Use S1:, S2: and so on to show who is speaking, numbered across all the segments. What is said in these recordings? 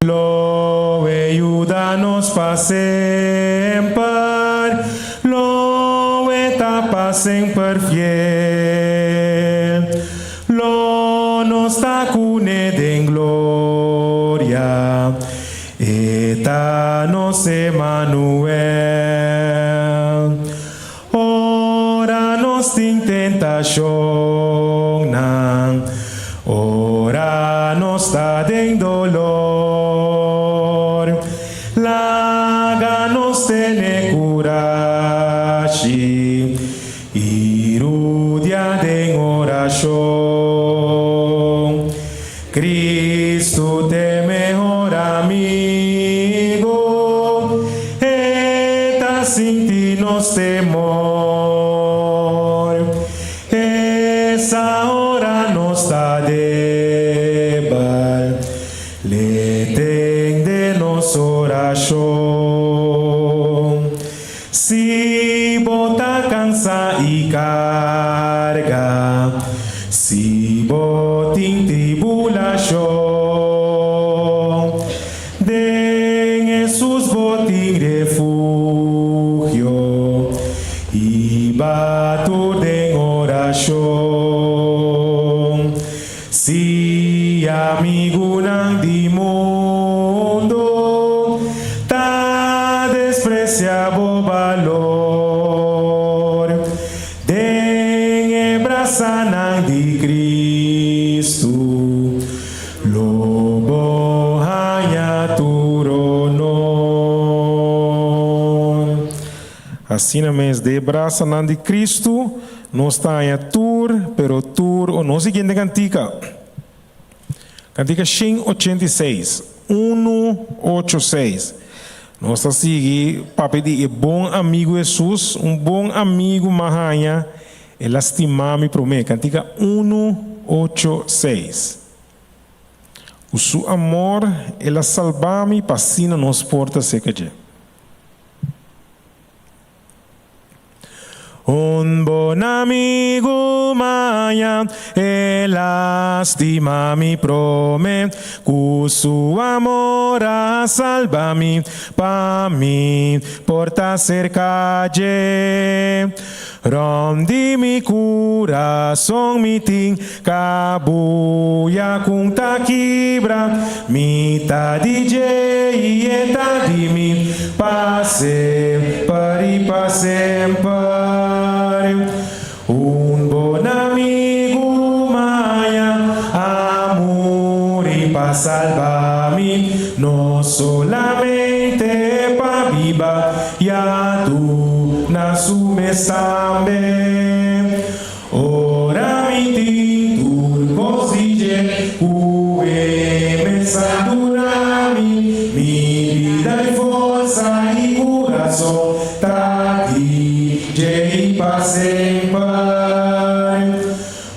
S1: lo ayúdanos para sempre, lo etapa sempre fiel, lo nos da cune de gloria, eta nos Emmanuel. Ora nos tin tentación, ora nos da den dolor, laga nos tene coraje, irudia den oración. Cristo te mejor amigo, eta sin ti nos temor, esa hora nos da debal, le ten de nos oración. Si bota cansa y carga, si botin tribulación, den Jesús botin refugio y batur de oración. Si amigo nang di mundo, ta despreciable valor, den ebraza nang di Cristo, lobo hanya turonon. Assim na mês de braça nang di Cristo, nós está em tur, pero tur o não seguinte cantica. Cantica 186, 186. Nós está seguindo para pedir bom amigo Jesus, bom amigo Mahanha, ele estima-me para mim. Cantica 186. O seu amor, ele salva-me, passina nos porta seca. Bom amigo Mahanha, ele estima-me prome, com seu amor salva-me, para mim porta cerca de. Rondi mi coração me tem cabuia com taquibra, mita DJ e eta de mim, passe pari sempre. Bom amigo Mahanha, amor e para salvar-me, não solamente para viva, e a tu na sumes também. Ora mi tin turcosige, me sadurami, mi vida e força e coração, tati e para sempre.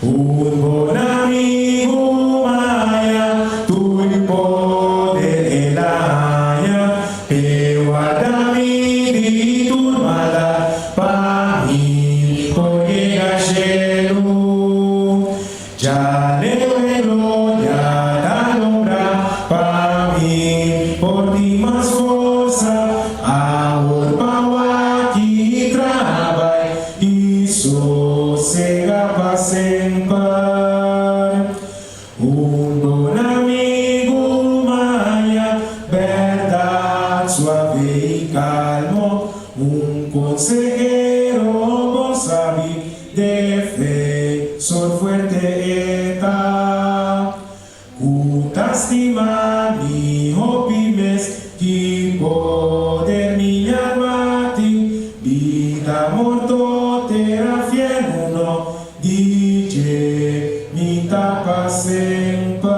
S1: Bom amigo Mahanha, tu poder e la raia, eu guarda-me de turmada, para mim, porque gachelo, já levelo, já da lombra, para mim, por ti mais força, a urba que trabalha, e sossega para sempre. Bom amigo Mahanha, verdade suave e calmo, consejero bom sabe, defensor fuerte eta. Cutastima mi hopimes, que poder minha alma tem, vida morto terra fiel uno, DJ mi tapa sempre.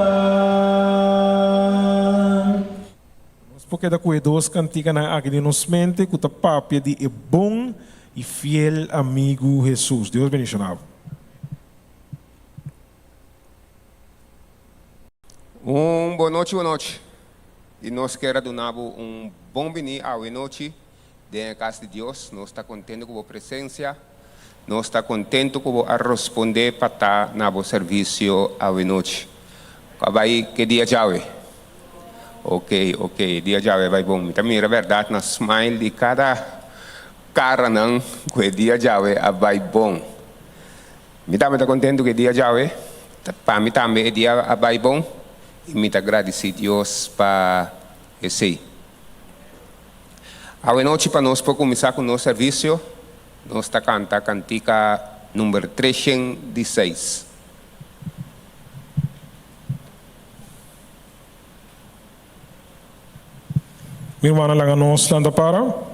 S1: Porque da cuidados cantica na agnos mente, que papia de bom e fiel amigo Jesus. Deus bendicionava.
S2: Boa noite, boa noite. E nós queremos donar bom venir à noite da casa de Deus. Nós estamos contentes com a presença. Nós estamos contentes com a responder para estar no serviço à noite. Que dia já é? Ok, dia Yahweh vai bom. Mira verdade na smile de cada cara não, que dia Yahweh vai bom. Me tá contente que dia Yahweh, para mim também é dia vai bom. E me tá agradecido Deus para esse. A noite para nós para começar com o nosso serviço, nós está cantando a cantica número 316.
S1: Mi hermana la ganó slanda para.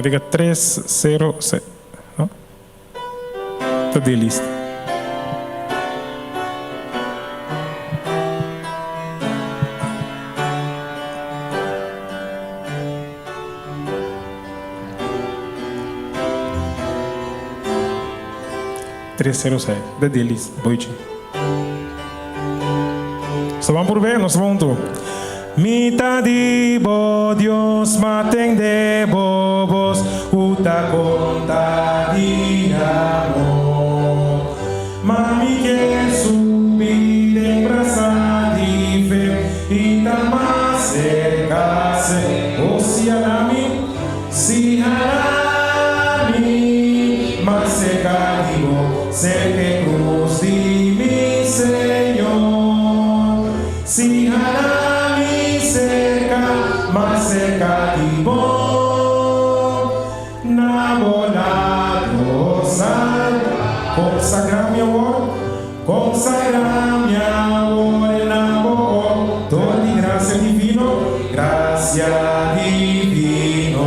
S1: Diga 306. ¿No? Está de lista. De deles, boite. Só vamos por ver, nós vamos tu. Mita di bo Dios maten de bobos, uta conta di amor. Mami que subir em braça de fé, e tá mais cerca se oceanami, se harami, mais cerca de bo, cerca cruz de mi Senhor, se harami cerca, mais cerca de bo, na bola rosa, consagrar meu amor, consagrar minha amor na boa, toda graça divino, graça divino,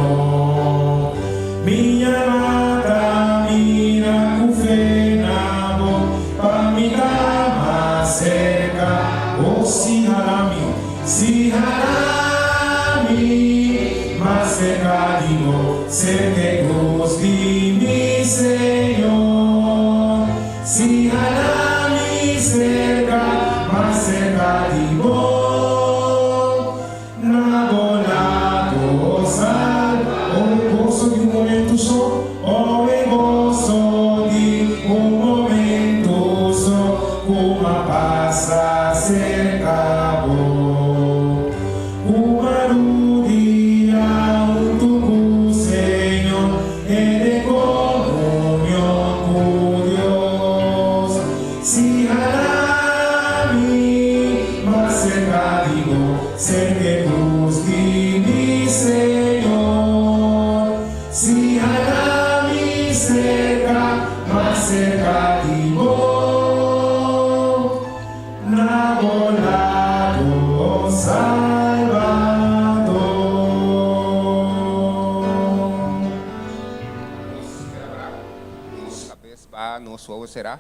S1: minha amada, mira com fé na boa, para me dar mais cerca, oh se harami, mais cerca de bo, cerca cruz de mi Senhor, se harami cerca, mais cerca de bo, na bola dosa, o gozo de momento só, o gozo de momento só, uma passa cerca bo, uma ludia, tudo Senhor, e de comunhão com Deus, se harami, mas cerca de bo, cerca cruz de mi Senhor, se harami cerca, mas cerca de bo, na bola do Salvador.
S2: Nos cabeça para nos ovo será.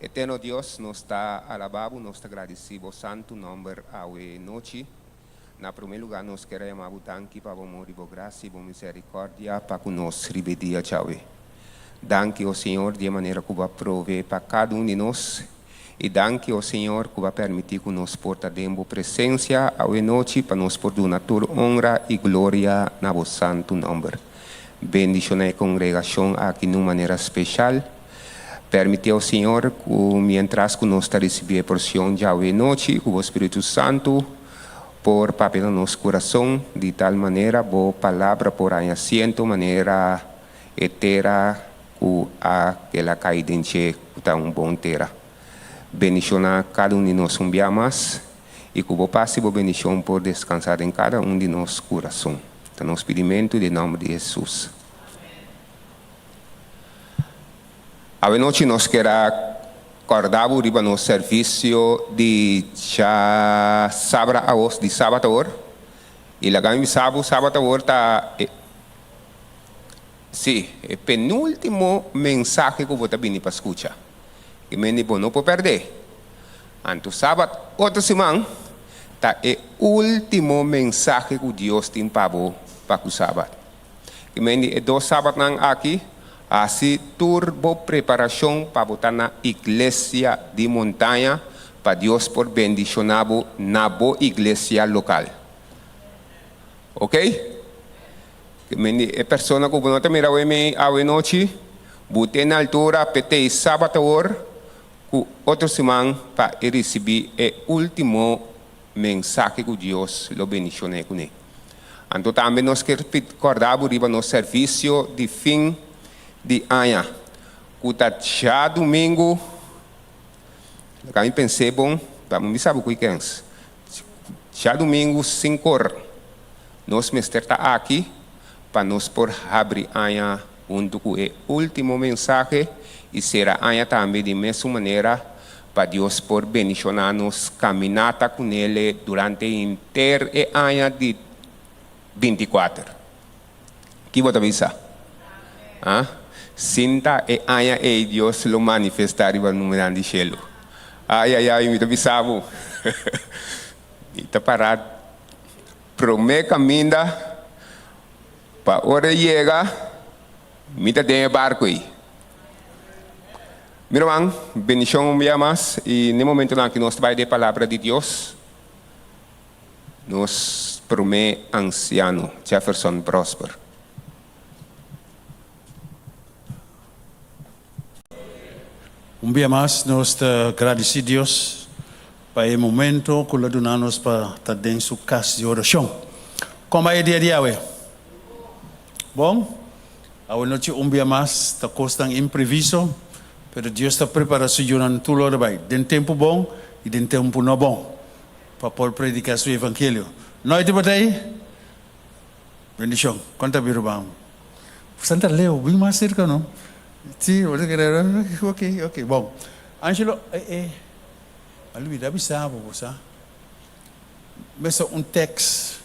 S2: Eterno Deus, nos está alabado, nos está agradecido, santo nombre a noite. Na primeiro lugar, nós queremos chamar o tanque para o amor e a graça e a misericórdia para que nós ribedia, Yahweh. Danke ao Senhor de maneira que vai prover para cada de nós. E danke ao Senhor que vai permitir que nós portemos a presença a noite para nós por dar toda honra e glória na vosso santo nome. Bendição a congregação aqui de maneira especial. Permite ao Senhor que, mientras que nós recebemos a porção de a noite, que o Espírito Santo por papel no nosso coração, de tal maneira, boa palavra por aí asiento, maneira eterna, que aquela caída em che, que está bom terra. Bendição a cada de nós um dia mais, e que o passe a bendição por descansar em cada de nosso coração. Então, nós pedimos em nome de Jesus. A noite nós queremos acordar o nosso serviço de sábado, e lá ganho sábado está sim, é o penúltimo mensagem que eu vou estar vindo para escutar. E me digo, não pode perder. Anto sábado, outra semana, está o último mensagem que Deus tem para o sábado. E me digo, 2 sábados aqui, assim, turbo preparação para botar na igreja de montanha, para Deus por bendicionar na boa igreja local. Ok? A pessoa que não mira a noite, bote na altura, PT sábado, o outro semana para receber o último mensagem que Deus lo benicione com ele. Então também nós queremos recordar o nosso serviço de fim de ano. Que já domingo, eu pensei, bom, vamos saber o que é. Já domingo, 5 horas, nós estamos aqui para nós por abrir ano junto com o último mensagem e será ano também de mesma maneira para Deus por bendicionar-nos, caminhar com Ele durante o inteiro ano de 24. Que você pensa? Ah? Sinta e ano e Deus lo manifestar no mundo de cielo. Ai, me avisava. Está parado. Promete caminha para hora chega, me tem barco aí. Meu irmão, bendição um dia mais e no momento em que nós vai de palavra de Deus, nos promete anciano Jefferson Prosper.
S3: Dia mais, nós agradecemos a Deus para o momento que nós donamos para estar dentro da casa de oração. Como é o dia de hoje? Bom, a noite dia mais, está costando imprevisto, mas Deus está preparando para tudo o bem. Tem tempo bom e tem tempo não bom para poder predicar o evangelho. Noite para aí? Bendição. Quanto é o bom? Santa Leo, bem mais cerca, não? Sim, ok. Bom, Angelo, malu dá bisabo, você? Mas texto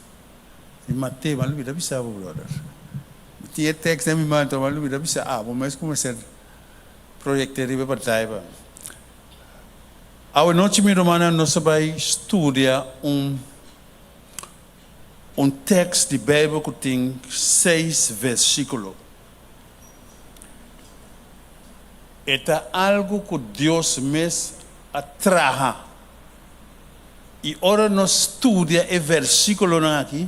S3: de Mateus, malu dá bisabo, brother. Tinha texto na minha mão, malu dá bisabo, mas como ser projeto de batalha. A noite minha romana nós vai estudar texto de Bíblia que tem 6 versículos. É algo que Deus mesmo atrai. E ora nós estudia o versículo aqui,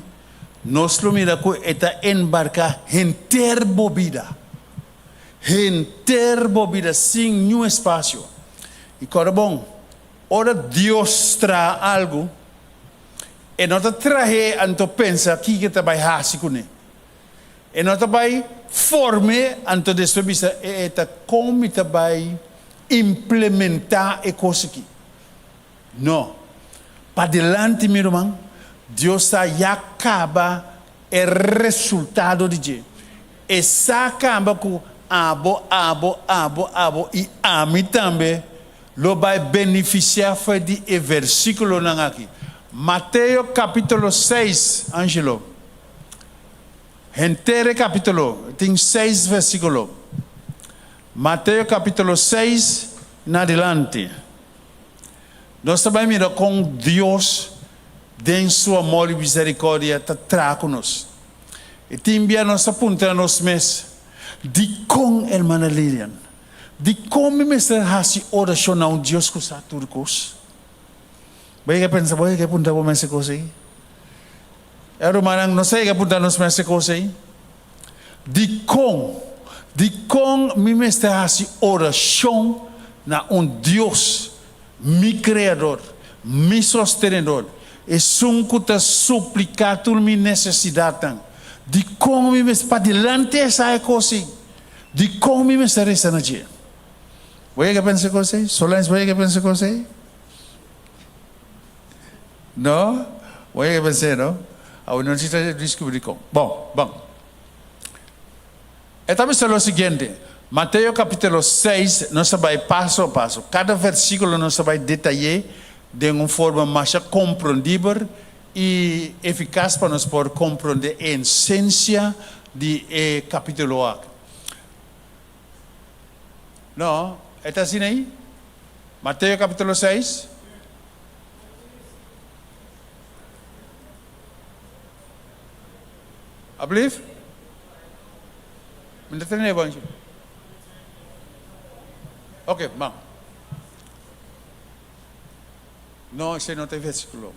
S3: nós lo mira que está embarcar inteira bobida, sem nenhum espaço. E agora bom, ora Deus traz algo, e não está trazendo, então pensa que está vai fazer com ele. E não está vai forme anto dessa vista é como está vai implementar a coisa aqui. Não. Para delante, meu irmão, Deus já acaba o resultado de Deus. E já acaba com abo, e a mim também, lo vai beneficiar foi de versículo aqui. Mateus capítulo 6, Angelo. Inteiro capítulo, tem 6 versículos. Mateus capítulo 6, em adelante. Nós também miramos com Deus, em sua amor e misericórdia, está traz-nos. E também nós apontamos nos meses, de com irmã Lilian, de como me será se oração a um Deus que está turcos. Vai que pensar, vai que apontar para essa coisa aí. Era manang não sei que apontar nos meses coisa aí. De com me será se oração na um Deus, mi criador, mi sostenedor. E sunco te suplicar tudo minha necessidade. De como me para delante essa coisa. De como me será essa na dia. Vai que pensar coisa aí? Solens vai que pensar coisa aí? Não? Vai que pensar não? A universidade descobri como. Bom. Então, é o seguinte. Mateus capítulo 6, nós vamos passo a passo. Cada versículo nós vamos detalhar de uma forma mais compreendível e eficaz para nós poder compreender a essência do capítulo 8. Não? Está assim aí? Mateus capítulo 6. I believe? Não tem evangelho. Ok, vamos. Não, esse não tem versículo.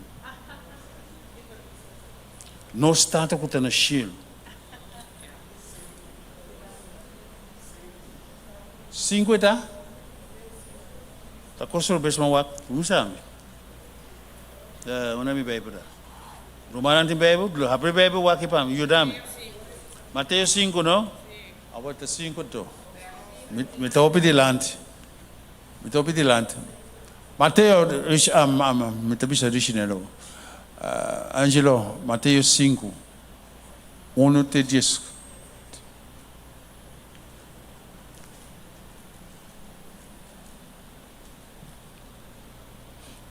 S3: Não está acontecendo cheio. 50? Kosol besma wak, usami. Una mi Bible. Rumanan tin Bible, lo hapre Bible wak ipam, yudami. Mateo 5, no? Awat 5 to. Me topi dilante. Me topi dilante. Mateo, me topi sa originelo. Angelo, Mateo 5, 1 te 10.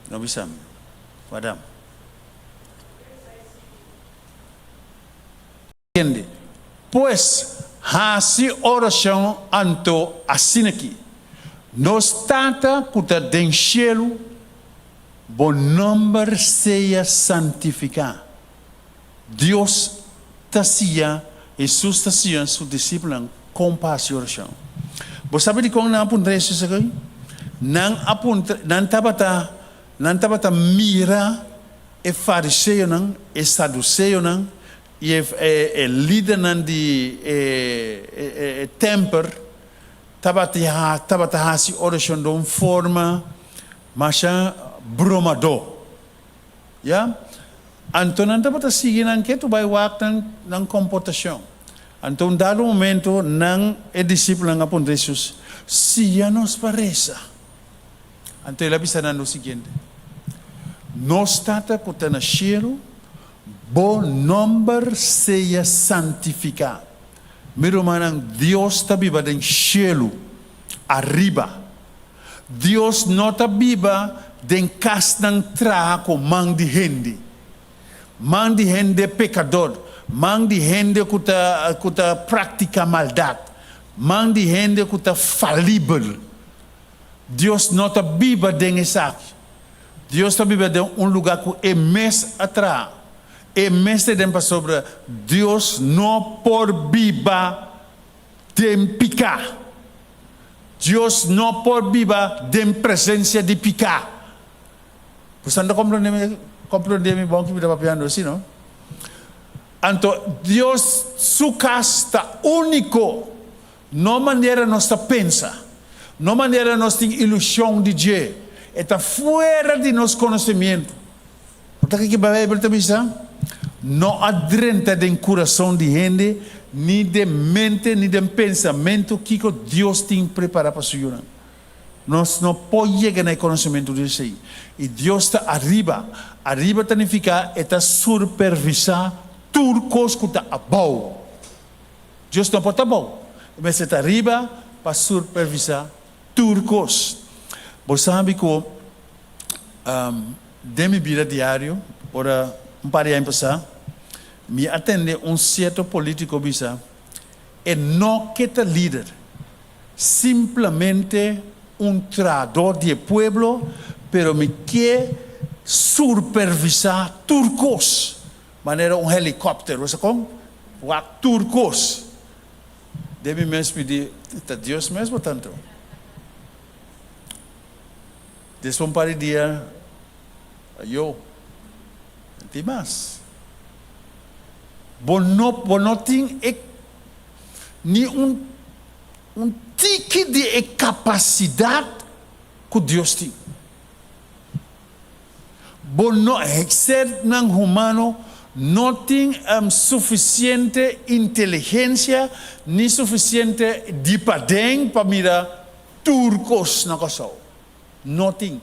S3: No bisa, padam. Pues, hasi oração anto assim aqui. Nos tata kuta den cielo, bom número seja santificado. Deus tasia, Jesus tasia, seu discípulo com oração. Você sabe de como não apunta isso aqui? Não apunta, não tabata mira e fariseu não, e saduceu não, e líder não de temper, tabata hasi oração de uma forma, mas bromador. Ya? Então não tabata seguir não que tu vai waktan não comportação. Então dado momento não é discípulo não apunta Jesus, se já nos parece. Então ele avisa no seguinte. Nós tata kuta na cielo, bom número seja santificado. Miro manang Deus está viva den cielo, arriba. Deus não está viva den castan traha com mang de gente. Mang de gente pecador. Mang de gente kuta pratica maldade. Mang de gente kuta falível. Deus não está viva den essa. Deus está vivendo em lugar que é mês atrás. É mês de tempo sobre Deus não por viva de picar. Deus não por viva de presença de picar. Você não compreende bom que me dá papiando assim, não? Então, Deus, sua casa está único. Não maneira nós pensa. Não maneira nós tem ilusão de Deus. Está fora de nosso conhecimento. Portanto, que a Bíblia também diz, não adrenta do coração de gente, nem de mente, nem de pensamento que Deus tem preparado para o Senhor. Nós não podemos chegar no conhecimento disso aí. E Deus está arriba. Arriba significa está supervisar tudo que está abaixo. Deus não pode estar abaixo. Mas está arriba para supervisar tudo que você sabe que de minha vida diário, ora par de anos passar, me atende certo político bisa, e não que é líder, simplesmente traidor de pueblo, pero me quer supervisar turcos, maneira helicóptero, você como? Turcos. De mim mesmo pedir, Deus mesmo tanto. Después un par de días, yo, não mais. Não tem nem tique de capacidade que Deus tem. Ser não humano não tem suficiente inteligência, nem suficiente dipadem para mirar turcos na coisa. Nothing.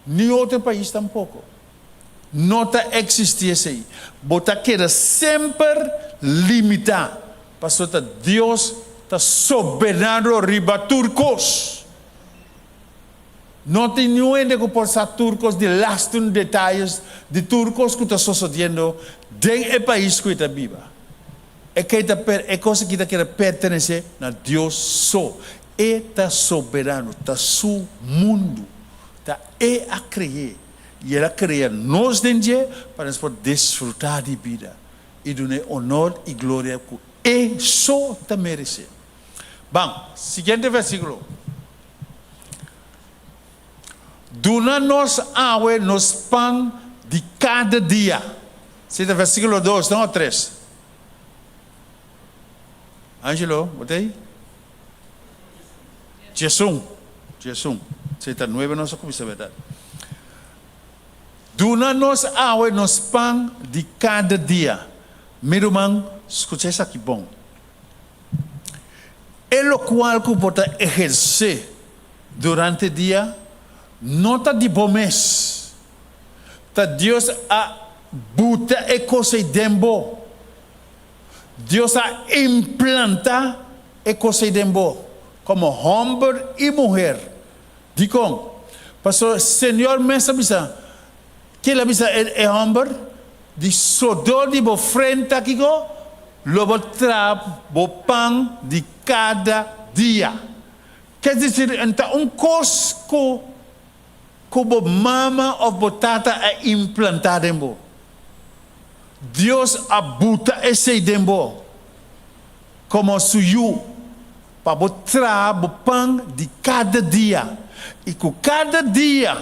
S3: Ni outro país tampouco. Não existe isso aí. Bota queda sempre limitar. Pastor, Deus está soberano riba turcos. Não tem nenhum que possa turcos de lastum detalhes de turcos que está sucedendo dentro do país que está viva. É coisa que está pertencer a Deus só. Está soberano, está su mundo, está a criar. E ela cria nós dentro para nós poder desfrutar de vida e dar honor e glória que ele só te merece. Bom, seguinte versículo. Duna-nos água, nos pão de cada dia. Esse é o versículo 2, não o 3. Angelo, botei? Jesus. Seta 9 nós começa a verdade. Duna nos awe nos pão de cada dia. Meu irmão, escute isso aqui bom. O qual que pode exercer durante o dia, nota de bom mês. Tá Deus a buta e coisa dembo. Deus a implanta e coisa dembo. Como homem e mulher. Digo, pastor, Senhor, me sabia que ele bisa é homem de sodor de bo frente aqui go, lobo trap bo pão de cada dia. Quer dizer, então cosco bo mama ou bo tata é implantado em bo. Deus abuta esse dembo como suyu para bo trap bo pão de cada dia. E com cada dia,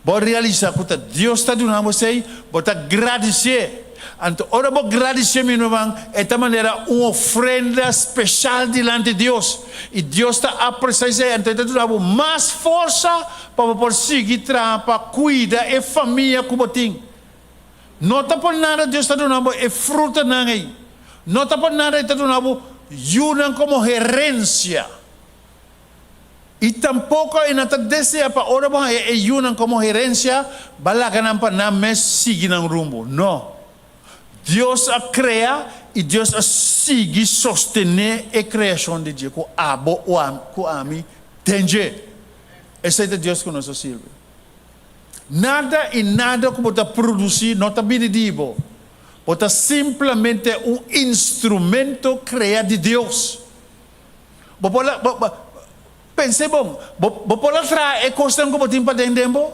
S3: vou realizar que Deus está dando a você, vou agradecer. Então, ora vou agradecer, meu irmão, é de maneira uma oferenda especial diante de Deus. E Deus está apreciando, então, está dando mais força para prosseguir, para cuidar e família como tem. Não está por nada, Deus está dando é fruta não é. Não está por nada, está dando ajuda como herência. E tampouco ainda deseja para ora bom é yunang como herência balagan para na mes seguir no rumo. Não. Deus a cria e Deus a seguir sostener a criação de Deus com abo com ami tenge. Esse é Deus que nos serve. Nada e nada que pode produzir não está benedido. Pode simplesmente instrumento criado de Deus. Pense bom, bopor é questão que botim para dentro,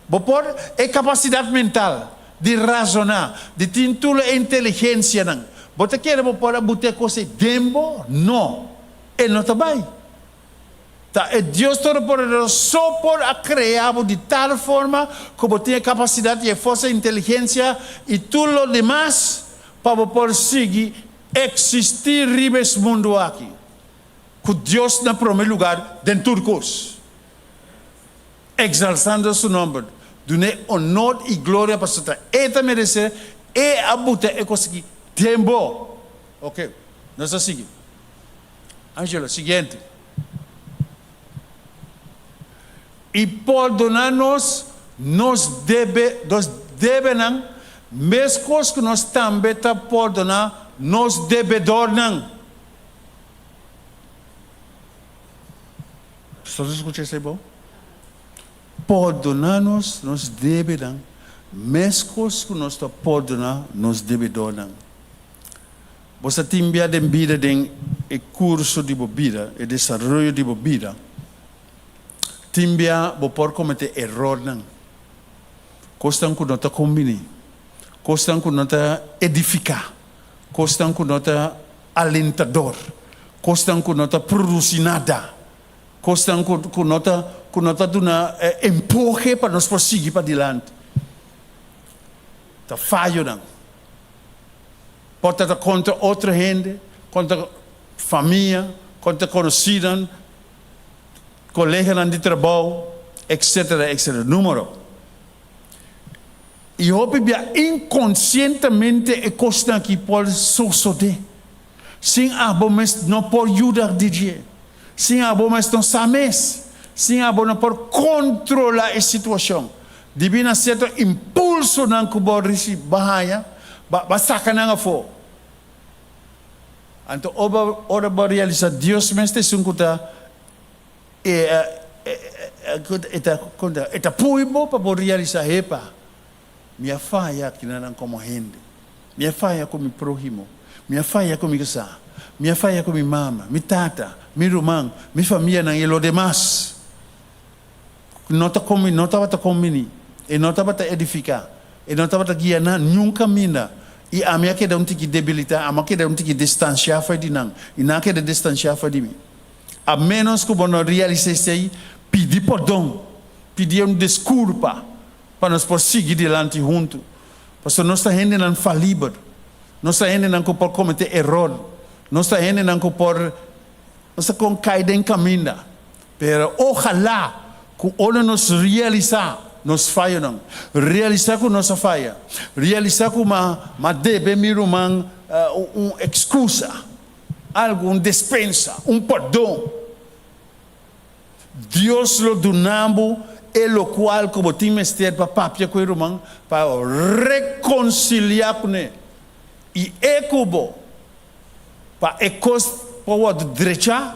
S3: bopor é capacidade mental de razonar, de tintura a inteligência não. Bota quer bopor botar coisa dentro, não, ele não está bem. Tá, é Deus todo-poderoso só por a criar de tal forma que botem a capacidade e força, a inteligência e tudo o demais para bopor seguir existir ribes mundo aqui. Que Deus na primeiro lugar dentro de todos, exaltando seu nome, dando honor e glória para o Senhor. Eta merecer e abuta e conseguir tempo. Ok, nós vamos seguir. Angela, seguinte. E por donar-nos, nos deve não, mesmo que nós também por donar, nos devedor não. Todos escutam isso, bom? Perdonar-nos, nos deverão. Mesmo que nós está perdonar, nos devedorão. Você tem enviado em vida em curso de vida, e desenvolvimento de vida. Tem enviado por cometer erro não. Costam que não está combinando. Costam que não está edificar. Costam que não está alentador. Costam que não está produzir nada. Costam que nota duna empurre para nos prosseguir para diante. Tá falho não. Pode estar contra outra gente, contra família, contra conhecida, colega de trabalho, etc, etc. Número. E eu inconscientemente é costa que pode suceder. Sem abomes não pode ajudar de Deus. Sem abomes não sabes. Sem abomes não pode controlar a situação. Divina certo impulso não que pode receber bahaya, basta não for. Então, ora para realizar Deus mesmo sungkuta eta puibo para realizar hepa. Minha falha que não como gente. Minha falha com meu próximo. Minha falha com minha casa. Minha falha com minha mama, minha tata, meu irmão, minha família não e lo demais. Não está comigo, não estava comigo. E não estava edificar. E não estava guiar nunca mina. E a minha queda que debilitar, a minha queda que distanciar foi de não. E não queda distanciar foi de mim. A menos que eu não realize isso aí, pedir perdão, pedir desculpa para nós prosseguir adiante junto. Porque nossa gente não é falível. Nossa gente não pode cometer erro. Nossa gente não pode cair em caminho. Pero ojalá que ora nos realizar nos falha não. Realizar que nossa falha. Realizar que uma deve miro excusa, algo, dispensa, perdão. Deus lo donamos e lo qual como time ester para papia com irmão para reconciliar com ele. E cubo para ecos para o direita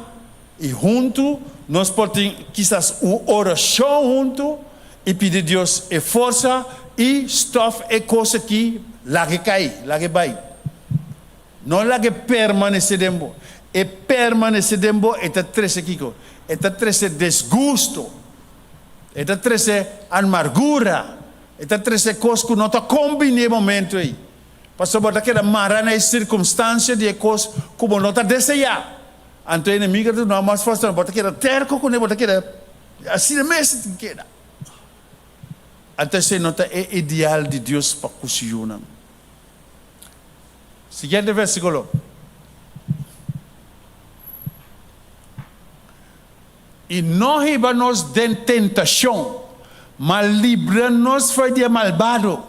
S3: e junto nós podemos quizás uma oração junto e pedir Deus força e stuff coisa que lá que cai, lá que vai. Não lá que permanecer dembo. E permanecer dembo é três aqui. É três desgosto. É três amargura. É três coisas que não está combinando momento aí. Pastor, bota aquela marana circunstância de coisas como não está desejando. Então, inimigo do não mais forte, bota aquela terco com ele, bota aquela assim mesmo que era. Então, se nota é ideal de Deus para cozinhar. Seguinte versículo. E não riba-nos de tentação, mas livra-nos foi de malvado,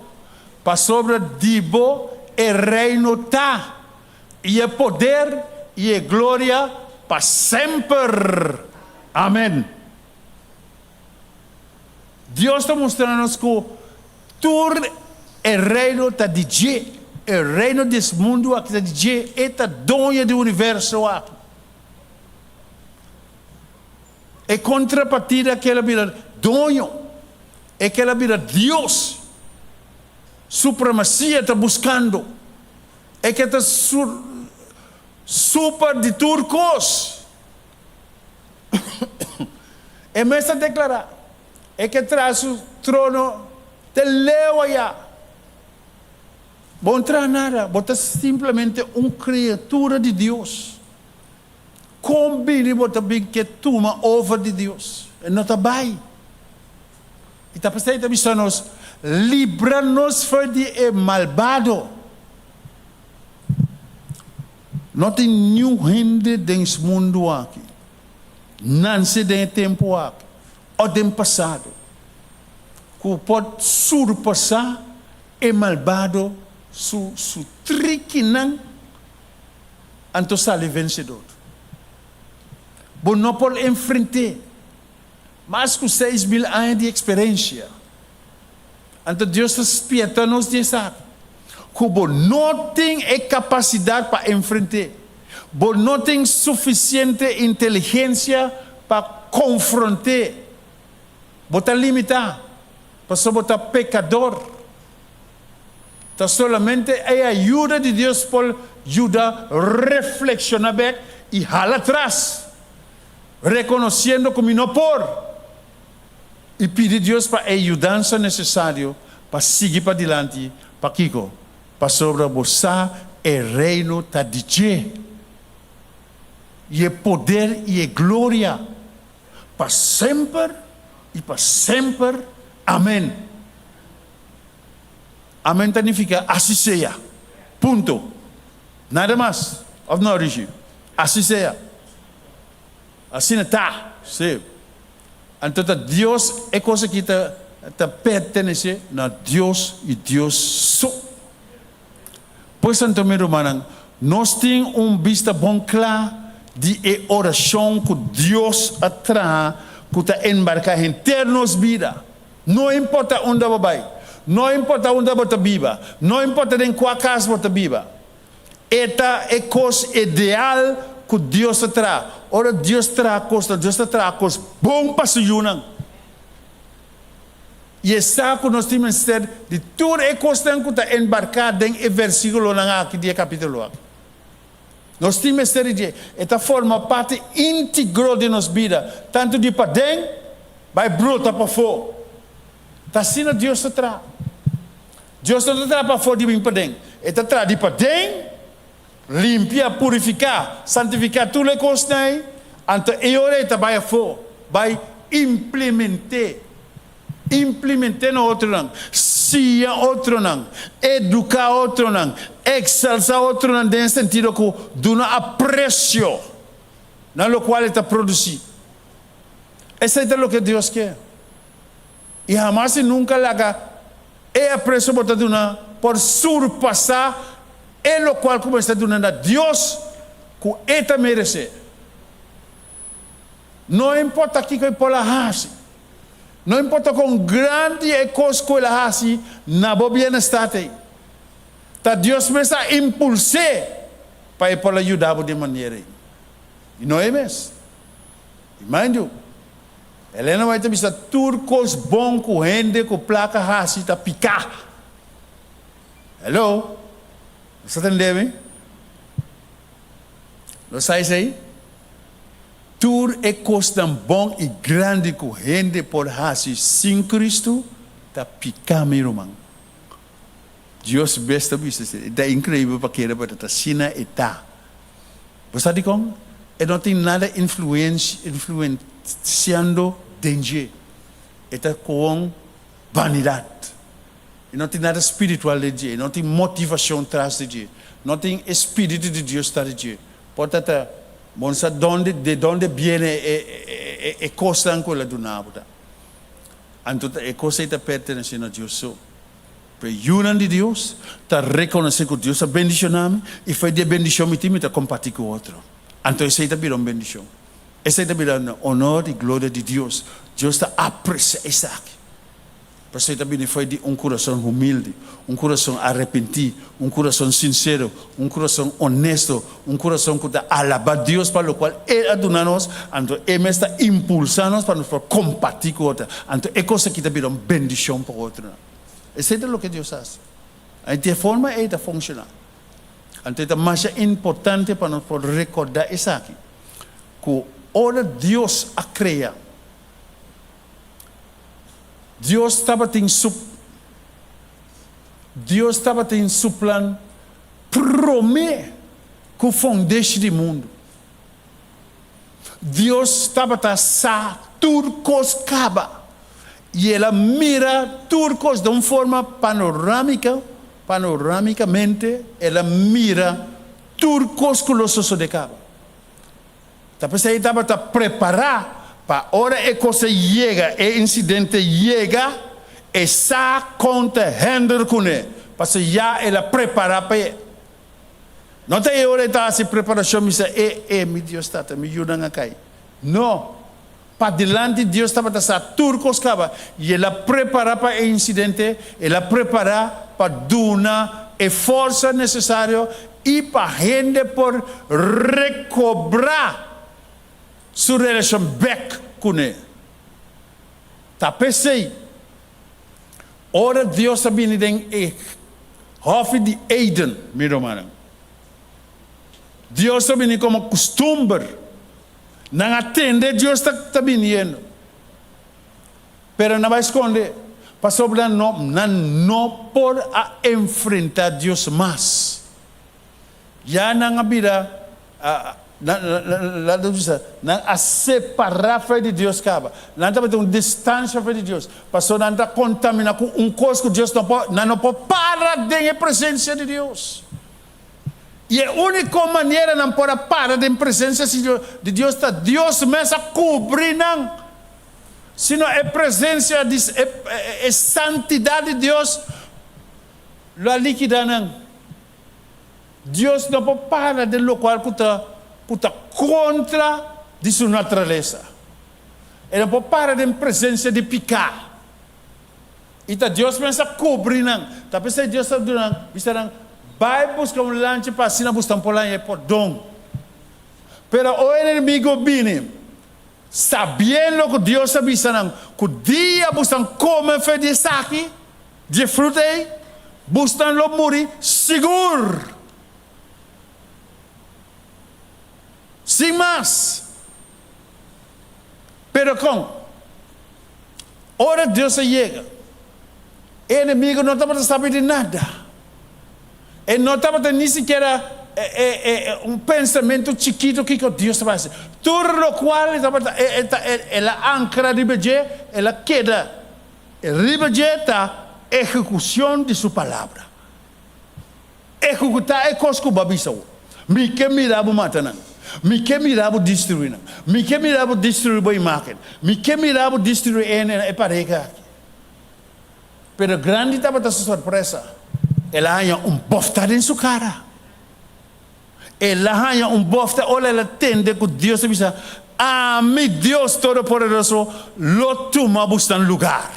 S3: para sobre dibo e reino tá, e é poder e é glória para sempre. Amém. Deus está mostrando-nos que todo o reino está de Deus, o reino desse mundo está de Deus, é a dona do universo aqui. É contrapartida aquela vida dono, é aquela vida Deus, supremacia está buscando, é que está super de turcos. É mesmo declarar, é que traz o trono de leoia. Não traz nada, bota simplesmente uma criatura de Deus. Combine bota bem que toma over de Deus. E não está bem. E está pensando que nos livra-nos foi de malvado. Não tem nenhum gente nesse mundo aqui. Não se tem tempo aqui. Ou tem passado. Que pode surpassar e malvado su triquinan anto sale vencedor. Bom, não pode enfrentar. Mais que 6.000 anos de experiência. Então Deus respeita-nos de sabe. Que bom não tem a capacidade para enfrentar. Bom não tem suficiente inteligência para confrontar. Bom está limitado. Para botar pecador. Então solamente a ajuda de Deus pode ajudar a reflexionar bem e jalar atrás. Reconhecendo como não por e pedir a Deus para a ajudança necessária para seguir para diante, para Kiko, para sobreposar o reino da Deus e o poder e a glória para sempre e para sempre. Amém. Amém significa assim seja. Ponto. Nada mais. Of no origem. Assim seja. Assim está, sim. Então, Deus é coisa que está pertence a Deus e Deus só. Pois, então, meu irmão, nós temos vista bom claro de oração que Deus atrai, que está embarcar em ternos vida. Não importa onde vai, não importa onde você viva, não importa em qual casa você viva. Esta é coisa ideal que Deus traz. Ora, Deus traz coisas bom para se unir. E essa que nós temos que ter de tudo é coisa que está embarcada em versículo aqui de capítulo. Nós temos que ter de esta forma parte íntegra de nossa vida, tanto de para dentro, vai bruta para fora. Está assim Deus traz. Deus não traz para fora de mim para dentro. Ele traz de para dentro. Limpar, purificar, santificar tudo o que está então ele vai implementar no outro não, sia outro não, educar outro não, exaltar outro não, no sentido que dá apreço, no qual ele está produzindo. Eso es lo que Dios quiere. Y jamás y nunca le haga preso por surpasar en lo cual como está diciendo Dios que esta merece. No importa aquí que por la hasi. No importa con grande coisa que la hasi, na bo bienestar te. Ta Dios me está impulsé para ir por la ayuda de manera. E não é mesmo? E mind you, Helena vai ter visto turcos bom com gente com placa hasi tá picar. Hello? Você entende? Não sai aí? Tur é coisa bom e grande com gente por hasi sem Cristo tá picar meu irmão. Deus besta bisa, é incrível para que para tá sina eta. Você sabe como? E não tem nada influenciando danger. Está com vanidade. E não tem nada espiritual de Deus. Não tem motivação atrás de Deus. Não tem espírito de Deus atrás de Deus. Portanto, de onde viene a coisa que ela do nada. Então, a coisa está pertencendo a Deus. Para de Deus, está reconhecer que Deus é bendicionado e faz de bendição e time está compartilhar com o outro. Então, isso está virando bendição. Isso está virando honor e glória de Deus. Deus está apreciando isso aqui. Por isso está virando foi de coração humilde, coração arrependido, coração sincero, coração honesto, coração que está alabando Deus para o qual Ele aduna-nos. Então, Ele está impulsando-nos para nos compartilhar com o outro. Então, é coisa que está virando bendição para o outro. Isso é o que Deus faz. Então, a forma é de funcionar. Então, é mais importante para nós recordar isso aqui. Que ora Deus a criar. Deus estava em seu plano. Prometer que o fundamento do mundo. Deus estava a turcos caba. E ela mira turcos de uma forma panoramicamente, ela mira turcos com os ossos de cabo. Depois ela estava a preparar para a hora que a coisa chega, o incidente chega, e sabe conta render com ele. Porque já ela prepara para ele. Não tem hora de se preparação, me diz, meu Deus está, me ajuda a cair. Não. Para delante Deus estava a turcos caba e ela prepara para o incidente, ela prepara para dar a força necessária e para a gente por recobrar sua relação back com ele. Tá pensei, ora Deus está vindo em Hof de Eden, meu irmão. Deus está vindo como costume. Não atende, Deus está vindo. Pero não vai esconder. Pastor, não por enfrentar Deus mais. Já não vira não separar a fé de Deus. Não está uma distância de Deus. Pastor, não está contaminar com coisa que Deus não pode parar da presença de Deus. E a única maneira não pode parar da presença de Deus está Deus mesmo cobrir não. Senão a presença a santidade de Deus la liquida não. Deus não pode parar de local que está contra de sua natureza. Ele não pode parar da presença de picar. E Deus mesmo cobrir não. Tá pensando Deus está dando vai buscar lanche para si na buscar por lá e por dom. Pero o inimigo viene, sabendo que Deus está avisando, que dia buscan comer fe de saki, de fruta, buscan lo morir seguro. Sin más. Pero hora Deus llega, o inimigo não está saber de nada. E não estava nem sequer pensamento chiquito que Deus vai fazer. Tudo o qual ela ancra de beje, ela queda. E beje está execução de sua palavra. Executar é coisa que babisau. Me que mirava matando. Mi que mirava destruir. Mi que mirava destruir boa imagen. Mi que mirava destruir a pareja. Pero grande estava a sua surpresa. Ela tinha bofta em sua cara. Ela tinha bofta, olha, ela tende que Deus te disse, mi Deus Todo-Poderoso, lo toma buscando lugar.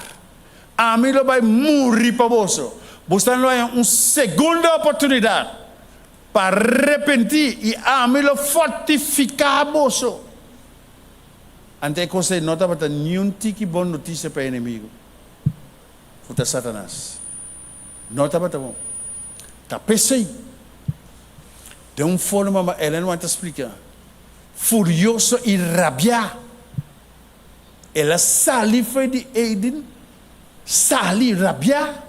S3: A mim lo vai morrer para você. Buscando uma segunda oportunidade para arrepentir e a mim lo fortificar você. Ante que você não estava dando nenhum tipo de boa notícia para o inimigo. Foi Satanás. Não estava bom. Tá pensei. De uma forma, ela não vai te explicar. Furioso e rabiar. Ela sali foi de Eden, sali rabiar,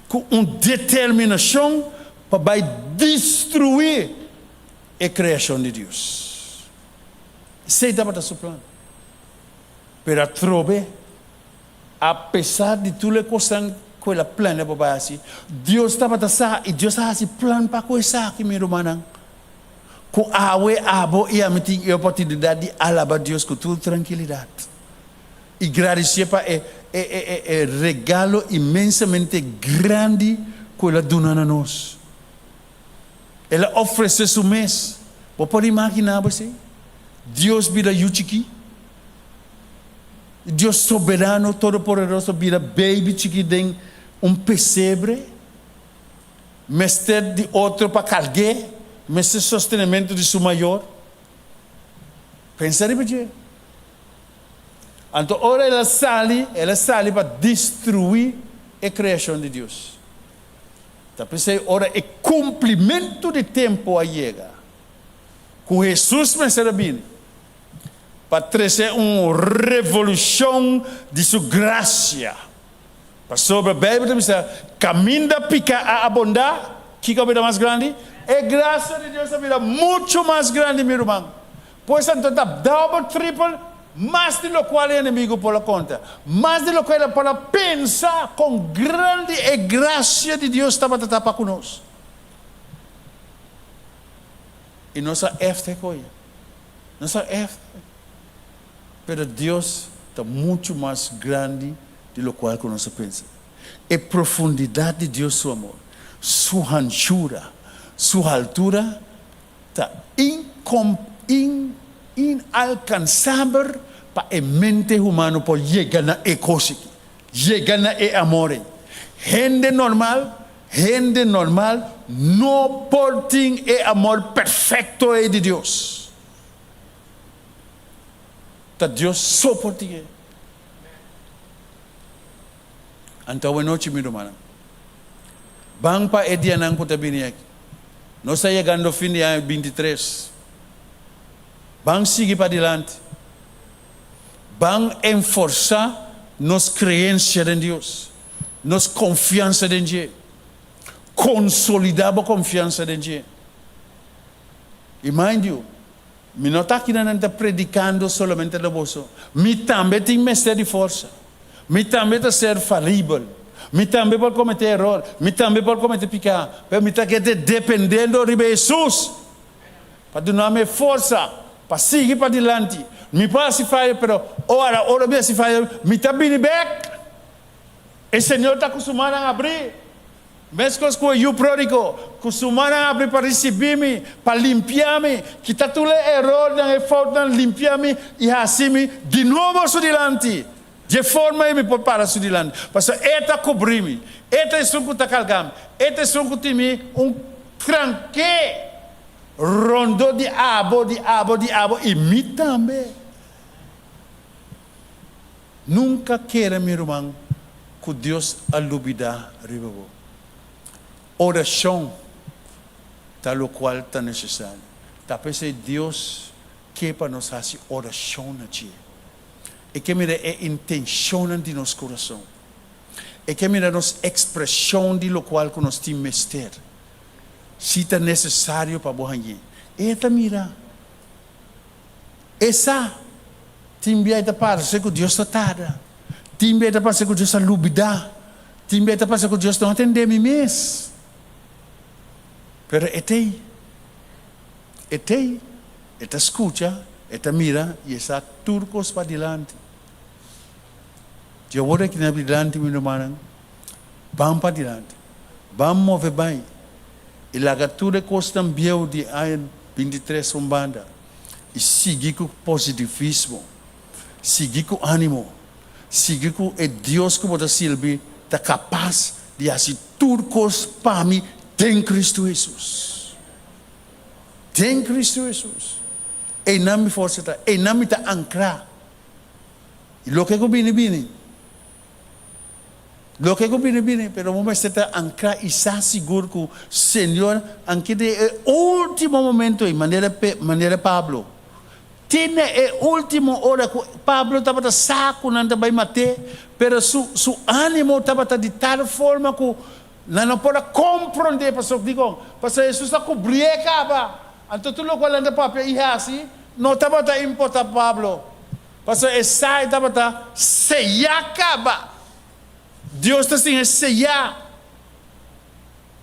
S3: com uma determinação para destruir a criação de Deus. Sei da para seu plano. Pero a trobe, apesar de tudo que coisas com ela plano para assim, Deus estava a e Deus estava assim plano para coisa aqui meu irmão. Com awe abo e a meeting a oportunidade de alabar Deus com toda tranquilidade. E agradecer para o regalo imensamente grande que ela dona a nós. Ela oferece seu mês. Você pode imaginar você? Deus vira yuchiki. Deus soberano, todo-poderoso, vira baby chiqui dentro pesebre. Mestre de outro para calguer. Mas esse sostenimento de seu maior, pensar em você. Então, ora ela sale para destruir a criação de Deus. Então, pensei, ora é cumprimento de tempo a chega. Com Jesus me será bem. Para trazer uma revolução de sua graça. Para sobre a Bíblia, caminho da pica a abundar, que é a vida mais grande? A graça de Deus é a vida muito mais grande, meu irmão. Pois então, double, triple, mais de lo qual é inimigo por la conta. Mais de lo qual é para pensar com grande a graça de Deus estava a para conosco. E nossa F coisa. Nossa F. Pero Deus está muito mais grande de lo qual que nós pensa. A profundidade de Deus, seu amor, sua anchura, sua altura está inalcançável para a mente humana por chegar na coisa, chegar na amor. Gente normal não pode ter amor perfeito de Deus. Tá Deus só por ti. Então, boa noite, meu irmão. Vamos para o dia não pode vir aqui. Nós estamos chegando ao fim de ano 23. Vamos seguir para adiante. Vamos enforçar nossa crença em Deus. Nossa confiança em Deus. Consolidar a confiança em Deus. E mind you, eu não estou aqui predicando somente no bolso. Eu também tenho mestre de força. Eu também tenho ser falível. Me também pode cometer erro, me também pode cometer pecar, mas me está dependendo de Jesus para dar-me força para seguir para adiante. Me pode se fazer, mas ora me se fazer, me está bem back. O Senhor está acostumado a abrir. Mesmo com o pródigo, acostumado a abrir para receber-me, para limpar-me, que está todo erro, não falta limpar-me e assim de novo se adiante. De forma me prepara su dilante. Parce eta cobrir-me, eta sunku takalgam, eta sunku timi tranque rondo de abo e me também. Nunca queira, meu irmão, que Deus alubida ribo. Oração, tal qual está necessário. Talvez Deus que para nós fazer oração na dia. E que mira a intenção de nosso coração. E que mira a nossa expressão de lo qual que nós temos mestre. Se está necessário para borrar. Eta mira. Essa timbia está para ser que Deus está tada. Timbia está para ser que Deus está lubida. Timbia está para ser que Deus não atende me mês. Pero etei. Este escucha, esta mira y está turcos para adelante. Yo voy aqui na adelante, meu irmão. Vamos para adelante. Vamos mover bem. E a gatura costa ambieu de aí 23 banda. E seguir com positivismo. Seguir com ânimo. Seguir com Deus que você silbi está capaz de fazer turcos para mim tem Cristo Jesus. Tem Cristo Jesus. E não me força, e não me ancrar. E lo que eu bini. Lo que eu bini, pero vamos estar ancrar e estar seguro que o Senhor, anche de último momento, em maneira Pablo, tem a última hora que Pablo estava saco, não estava matar, pero su ânimo estava de tal forma que não pode compreender, pastor, digo, pastor Jesus está cobrindo acaba, então tudo o que ele papel e assim, não estava importar Pablo, pastor essa estava sellar acaba. Deus está sem sellar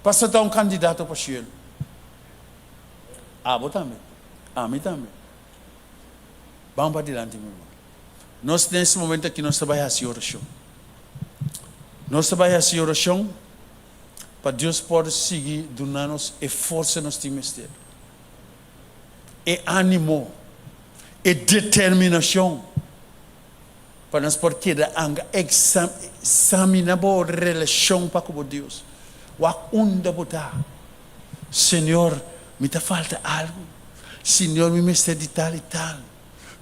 S3: para ser um candidato para o cielo. Abo também. A mim também. Vamos para adiante, meu irmão. Nós, nesse momento aqui, nós trabalhamos a oração. Nós trabalhamos a oração para Deus poder seguir dando-nos e força nos ministério. E ânimo. E determinação. Para nós poder examinar a relação com Deus. Onde botar? Senhor, me falta algo. Senhor, me está de tal e tal.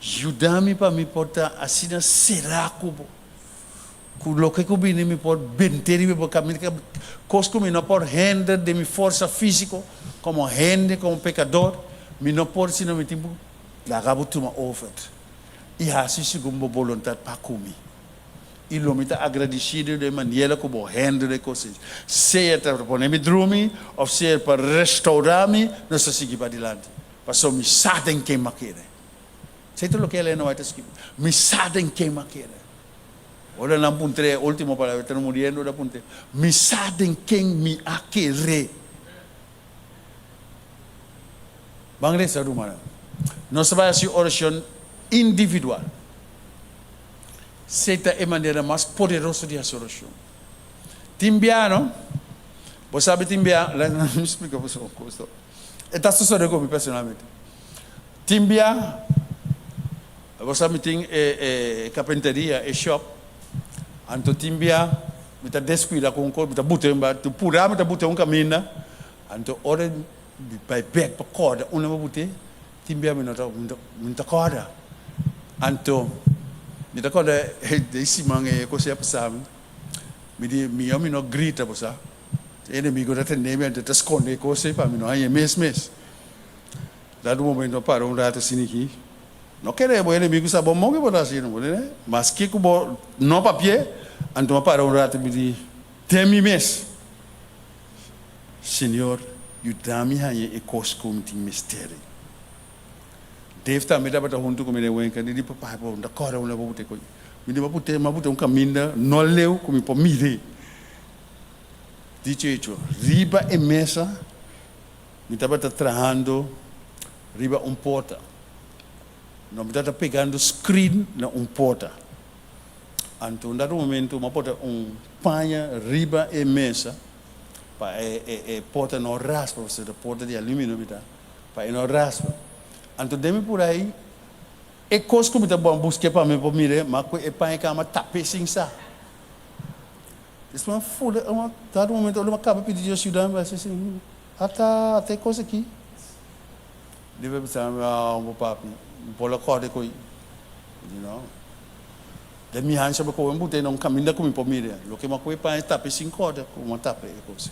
S3: Ajuda-me para me portar assim, será como? O que eu vim me pode benter me porque coisa que não pode render de minha força física, como rende como pecador, me não pode se não me tempo, largar uma oferta. E assim segundo a vontade para comer. E lo me está agradecido de maneira como rende de coisas. Seja para poner-me dormir, ou seja para restaurar-me, nós seguimos para adiante. Para me sabem quem me quer. Sei tudo o que ele não vai escrever. Me sabem quem me quer. Olha na puntre, última palavra, estamos morrendo da puntre. Me sabem quem me quer. Vamos nessa rumana. Nós vamos fazer oração individual. Esta é a maneira mais poderosa de fazer oração. Timbia, não? Você sabe timbia? Não me explica você uma coisa. Está sucedendo comigo personalmente. Timbia, você sabe tem carpintaria e shop. Então timbia, me está descuida com o corpo, me está botando, tu pura, me está botando caminho. Então hora vai back para corda, uma me bote, timbia me não está corda. Então me está corda, esse mangue coisa passava. Me não grita você. Inimigo da tendência de esconder coisas para mim não é mesmo. Dado momento para rato assim aqui. Não queremos inimigo sabe bom que pode assim não, né? Mas que como não papel, então para rato me diz, teme mesmo. Senhor, ajuda-me a e coisas como tem mistério. Deve também dar para junto com meu irmão, que ele papai bom, da cora uma bote coi. Me deu uma caminho não leu como para mire. Dice hecho, riba e mesa, me estava trabalhando, riba porta. Não me estava pegando screen na porta. Então, no momento, uma porta, panha, riba e mesa, para porta não raspa, você da porta de alumínio, para não raspa. Então, demi por aí, e coisa que me estava buscando para mim, para mim, mas é panha que ama tape sem sa. Isso é uma folha, dado momento, eu acabo de pedir ajuda, mas assim, até coisa aqui. Deve pensar, meu papi, bola corda coi, you know. De minha hansa para eu botar num caminho com minha família. O que me coi para tape sem corda, como tape coisa.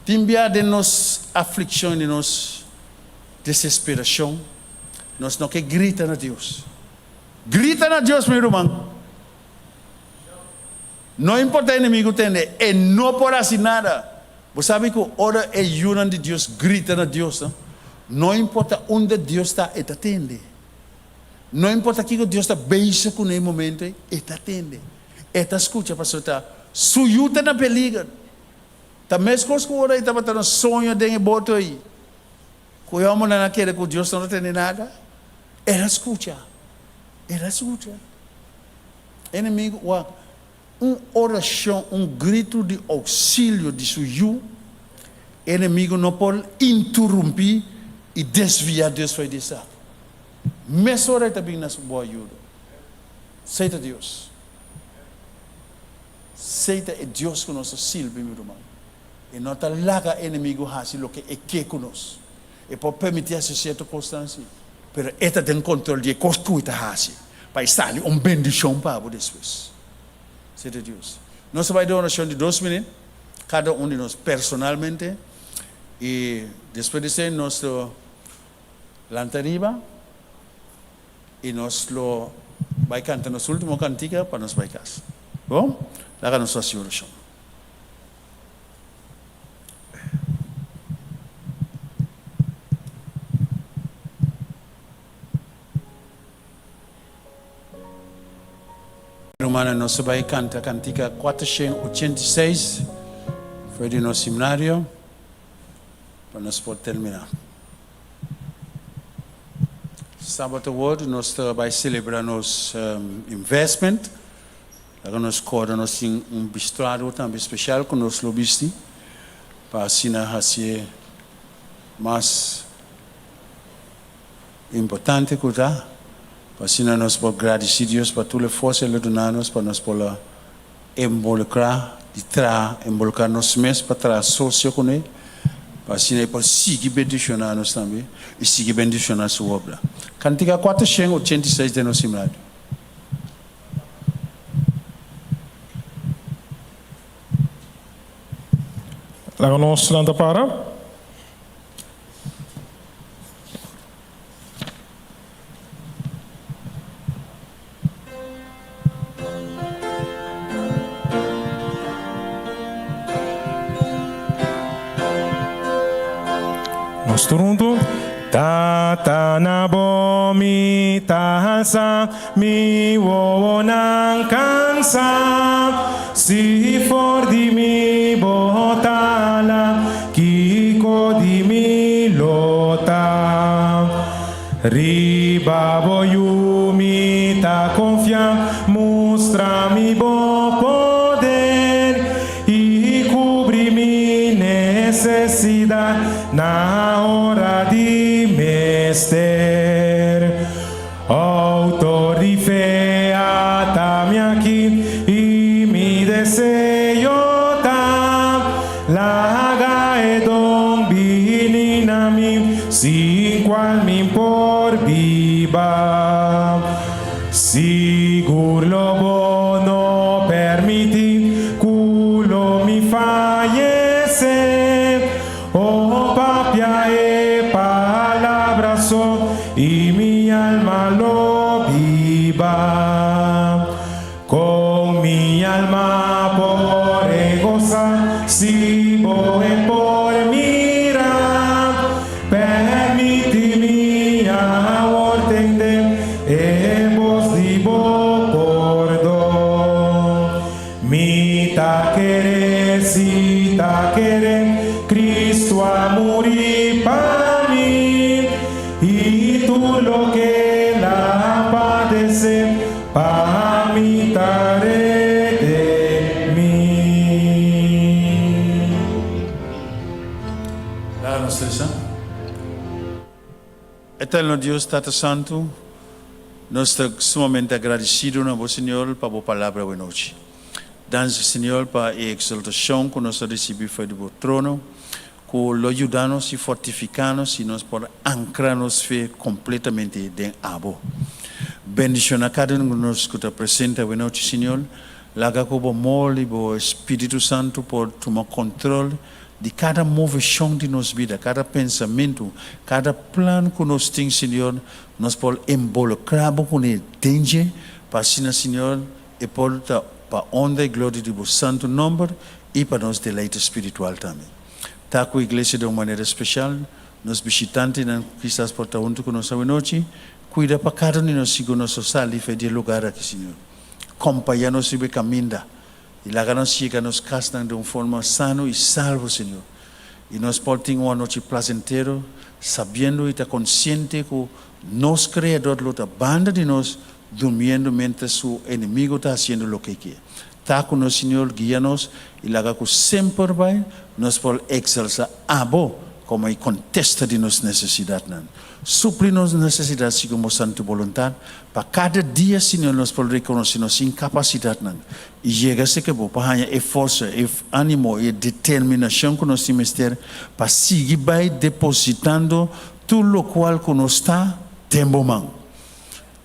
S3: Timbia de nos aflição, de nos desesperação, nós não que grita na Deus. Grita na Deus, meu irmão. Não importa o inimigo entender, e não pode fazer nada. Você sabe que a hora é jurando de Deus, grita na Deus. Não importa onde Deus está, ele atende. Não importa que Deus está beija com ele momento, ele atende. Ele escuta, pastor, está sujuta na perigo. Também as coisas que agora ele estava tendo sonho de boto aí. Cuidamos no quiere que Dios no tiene nada. Él escucha. Él escucha. Inimigo, uma oração, grito de auxílio de suyo, inimigo não pode interromper e desviar Deus foi dessa. Mas ora também nas boa ajuda. Seita Deus. Seita é Deus que nos auxilia, meu irmão. E não está lá que inimigo faz o que é que conosco. E pode permitir essa certa constância. Mas esta tem controle de coisas que está fazendo. Para estar ali, bendição para você depois. Seita Deus. Nós vamos dar uma oração de 2 minutos, cada um de nós personalmente, e depois disso, nós levantamos arriba, e nós vamos cantar nossa última cantiga para nós vai casa. Bom? Lá nós fazemos a oração. Romana, nós vamos cantar a cantiga 486, foi de nosso seminário, para nós poder terminar. Sábado word, nós vamos celebrar nosso investment, agora nós corremos nós bistrado também especial com nosso lobista, para assim fazer mais importante que está. Assim nós podemos agradecer a Deus por toda a força que Ele dá-nos, para nós poder involucrar nós mesmos para trazer sócio com Ele, para assim Ele pode seguir bendicionar nós também e seguir bendicionar a sua obra. Cantiga 486 de nosso seminário.
S1: Lá nós lanta para. Nós turunto. Tata na bomi tahasa mi wonang kansa si for di mi botala kiko di mi lota ribabo yumi ta confia mostra mi bo poder e cobri mi necessidade na hora di Esther, autor di fe, atami aquí y mi deseo ta laga e don bininami sin cual mi por viva sigur lo bono permiti culo mi fallece oh papia e y mi alma lo viva con mi alma por gozar si voy por mirar permiti mi amor tende e vos divo por do mi ta querer si ta querer Cristo a morir para mí y tú lo que la padece para mí daré de mí.
S3: Danos essa. Eterno Deus, Tata Santo, nós estamos sumamente agradecidos ao Senhor por a palavra de noite. Damos, Senhor, para a exaltação que nós recebemos do trono, que lo ayudarnos e fortificarnos e nós podemos ancrar nossa fé completamente dentro abo. Bendição a cada um de nós que está presente hoje noite, Senhor. Laga como mole, o Espírito Santo por tomar controle de cada movição de nossa vida, cada pensamento, cada plano que nós temos, Senhor. Nós podemos involucrar com ele danger, para assim, Senhor, e para a honra e glória de vosso santo nome e para nosso deleite espiritual também. Está com a igreja de uma maneira especial, nos visitantes que estão por junto conosco hoje noite, cuida para cada um de nós, segundo nosso sal e fé de lugar aqui, Senhor. Acompanha-nos e caminha, e lá nos chega nos casa de uma forma sano e salvo, Senhor. y nos podemos una noche placentera, sabiendo y está consciente que nos creador lo está banda de nos durmiendo mientras su enemigo está haciendo lo que quiere. Está con el Señor, guíanos y la haga que siempre va, nos por exaltar a vos como y contesta de nuestras necesidades. Suplir nuestras necesidades según santa voluntad. Para cada día, Señor, nos por reconocer nuestra incapacidad. Y llega a ser que vos para esfuerzo, ánimo y determinación con nuestro misterio para seguir depositando todo lo cual que nos está tempo man.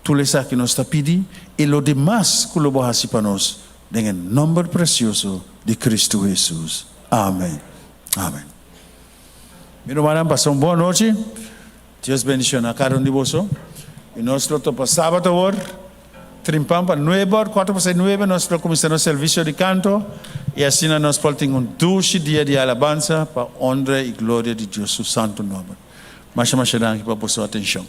S3: Tú le sabes que nos está pidiendo y lo demás que lo vas a hacer para nosotros. En el nombre precioso de Cristo Jesús. Amén. Amén. Mi hermana, pasó una buena noche. Dios bendiga a cada uno de vosotros. Y nosotros para sábado ahora, trimpamos para 9 horas, 4 para 9, nosotros comenzamos el servicio de canto. Y así nos falta un dulce día de alabanza para honra y gloria de Dios, su santo nombre. Más para vuestra atención.